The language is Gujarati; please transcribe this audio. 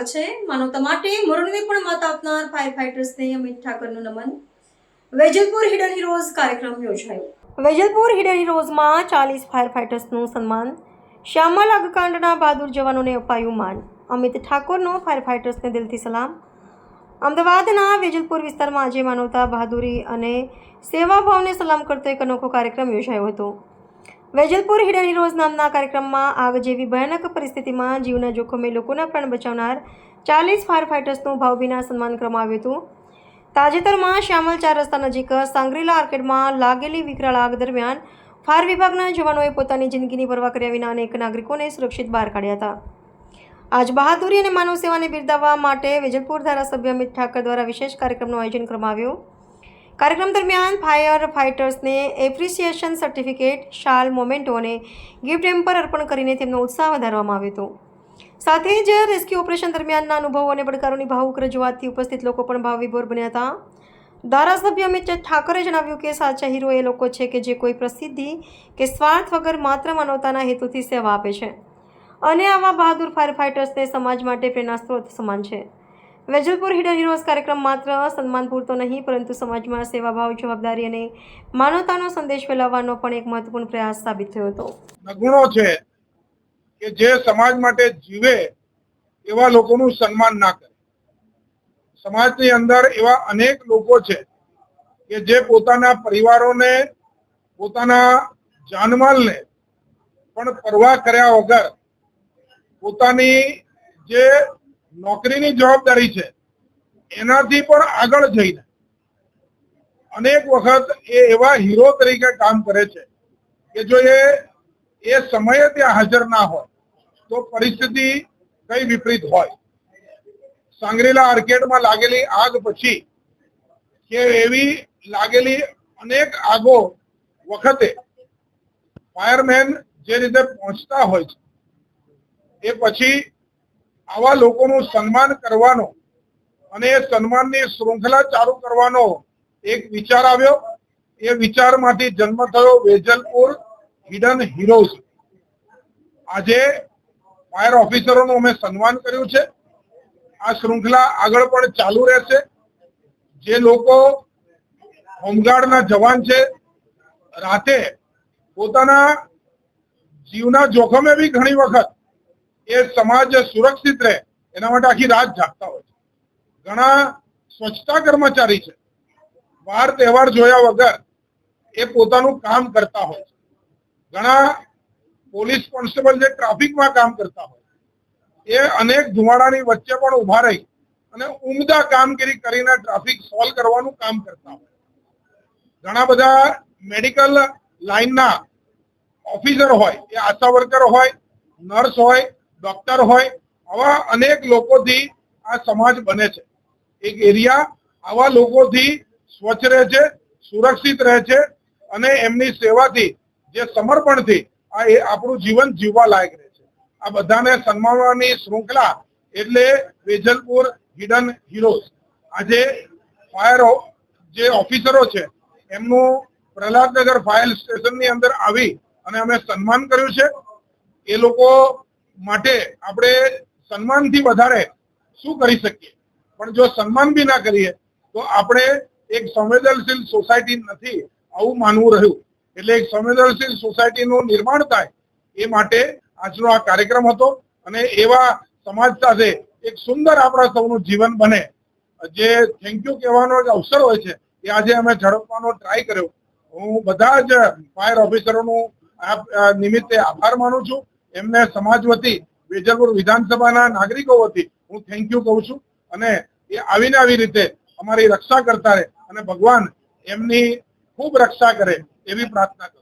સ્વાગત છે। માનવતા માટે મરણને પણ માત આપનાર ફાયર ફાઇટર્સને અમિત ઠાકરનું નમન। વેજલપુર હિડન હીરોઝ કાર્યક્રમ યોજાયો। વેજલપુર હિડન હીરોઝમાં 40 ફાયર ફાઇટર્સનું સન્માન। શ્યામલ આગકાંડના બહાદુર જવાનોને અપાયું માન। અમિત ઠાકોરનો ફાયર ફાઇટર્સને દિલથી સલામ। અમદાવાદના વેજલપુર વિસ્તારમાં આજે માનવતા, બહાદુરી અને સેવાભાવને સલામ કરતો એક અનોખો કાર્યક્રમ યોજાયો હતો। વેજલપુર હિડન હીરોઝ નામના કાર્યક્રમમાં આગ જેવી ભયાનક પરિસ્થિતિમાં જીવના જોખમે લોકોના પ્રાણ બચાવનાર 40 ફાયર ફાઇટર્સનું ભાવભીના સન્માન કરવામાં આવ્યું હતું। તાજેતરમાં શ્યામલ 4 રસ્તા નજીક સાંગ્રીલા આર્કેડમાં લાગેલી વિકરાળ આગ દરમિયાન ફાયર વિભાગના જવાનોએ પોતાની જિંદગીની પરવા કર્યા વિના અનેક નાગરિકોને સુરક્ષિત બહાર કાઢ્યા હતા। આજ બહાદુરી અને માનવ સેવાને બિરદાવવા માટે વેજલપુર ધારાસભ્ય અમિત ઠાકર દ્વારા વિશેષ કાર્યક્રમનું આયોજન કરવામાં આવ્યું। કાર્યક્રમ દરમિયાન ફાયર ફાઇટર્સને એપ્રિસિએશન સર્ટિફિકેટ, શાલ, મોમેન્ટો અને ગિફ્ટ હેમ્પર અર્પણ કરીને તેમનો ઉત્સાહ વધારવામાં આવ્યો હતો। સાથે જ રેસ્ક્યુ ઓપરેશન દરમિયાનના અનુભવો અને પડકારોની ભાવુક રજૂઆતથી ઉપસ્થિત લોકો પણ ભાવવિભોર બન્યા હતા। ધારાસભ્ય અમિત ઠાકરે જણાવ્યું કે સાચા હીરો એ લોકો છે કે જે કોઈ પ્રસિદ્ધિ કે સ્વાર્થ વગર માત્ર માનવતાના હેતુથી સેવા આપે છે અને આવા બહાદુર ફાયર ફાઇટર્સને સમાજ માટે પ્રેરણા સ્ત્રોત સમાન છે। વેજલપુર હિડન હીરોઝ કાર્યક્રમ માત્ર સન્માન પૂરતો નહીં, પરંતુ સમાજમાં સેવાભાવ, જવાબદારી અને માનવતાનો સંદેશ ફેલાવવાનો પણ એક મહત્વપૂર્ણ પ્રયાસ સાબિત થયો હતો। ગુણો છે કે જે સમાજ માટે જીવે એવા લોકોનું સન્માન ના કરે। સમાજની અંદર એવા અનેક લોકો છે કે જે પોતાના પરિવારોને, પોતાના જાનમાલને પણ પરવા કર્યા વગર પોતાની જે નોકરીની જવાબદારી છે એનાથી પણ આગળ જઈને અનેક વખત એ એવા હીરો તરીકે કામ કરે છે કે જો એ સમયે ત્યાં હાજર ના હોય તો પરિસ્થિતિ કઈ વિપરીત હોય। સાંગ્રીલા આર્કેડમાં લાગેલી આગ પછી કે એવી લાગેલી અનેક આગો વખતે ફાયરમેન જે રીતે પહોંચતા હોય છે એ પછી આવા લોકોનું સન્માન કરવાનો અને એ સન્માનની શૃંખલા ચાલુ કરવાનો એક વિચાર આવ્યો। એ વિચારમાંથી જન્મ થયો વેજલપુર હિડન હીરોઝ। આજે ફાયર ઓફિસરોનું અમે સન્માન કર્યું છે। આ શૃંખલા આગળ પણ ચાલુ રહેશે। જે લોકો હોમગાર્ડના જવાન છે, રાતે પોતાના જીવના જોખમે બી ઘણી વખત એ સમાજ સુરક્ષિત રહે એના માટે આખી રાત જાગતા હોય છે। ઘણા સ્વચ્છતા કર્મચારી છે, વાર તહેવાર જોયા વગર એ પોતાનું કામ કરતા હોય છે। ઘણા પોલીસ કોન્સ્ટેબલ જે ટ્રાફિકમાં કામ કરતા હોય એ અનેક ધુમાડાની વચ્ચે પણ ઉભા રહી અને ઉમદા કામગીરી કરીને ટ્રાફિક સોલ્વ કરવાનું કામ કરતા હોય। ઘણા બધા મેડિકલ લાઈનના ઓફિસર હોય, એ આશા વર્કર હોય, નર્સ હોય, ડોક્ટર હોય, આવા અનેક લોકોથી આ સમાજ બને છે। એક એરિયા આવા લોકોથી સ્વચ્છ રહે છે, સુરક્ષિત રહે છે અને એમની સેવાથી, જે સમર્પણથી આ આપણું જીવન જીવવા લાયક રહે છે। આ બધાને સન્માનવાની શૃંખલા એટલે વેજલપુર હિડન હીરોઝ। આજે ફાયર જે ઓફિસરો છે એમનું પ્રહલાદનગર ફાયર સ્ટેશનની અંદર આવી અને અમે સન્માન કર્યું છે। એ લોકો માટે આપણે સન્માનથી વધારે શું કરી શકીએ, પણ જો સન્માન બી ના કરીએ તો આપણે એક સંવેદનશીલ સોસાયટી નથી આવું માનવું રહ્યું। એટલે એક સંવેદનશીલ સોસાયટીનું નિર્માણ થાય એ માટે આજનો આ કાર્યક્રમ હતો અને એવા સમાજ સાથે એક સુંદર આપણા સૌનું જીવન બને, જે થેન્ક યુ કહેવાનો એક અવસર હોય છે એ આજે અમે ઝડપવાનો ટ્રાય કર્યો। હું બધા જ ફાયર ઓફિસરોનું આ નિમિત્તે આભાર માનું છું। એમને સમાજ વતી, વેજલપુર વિધાનસભાના નાગરિકો વતી હું થેન્ક યુ કહું છું અને એ આવીને આવી રીતે અમારી રક્ષા કરતા રહે અને ભગવાન એમની ખૂબ રક્ષા કરે એવી પ્રાર્થના કરું।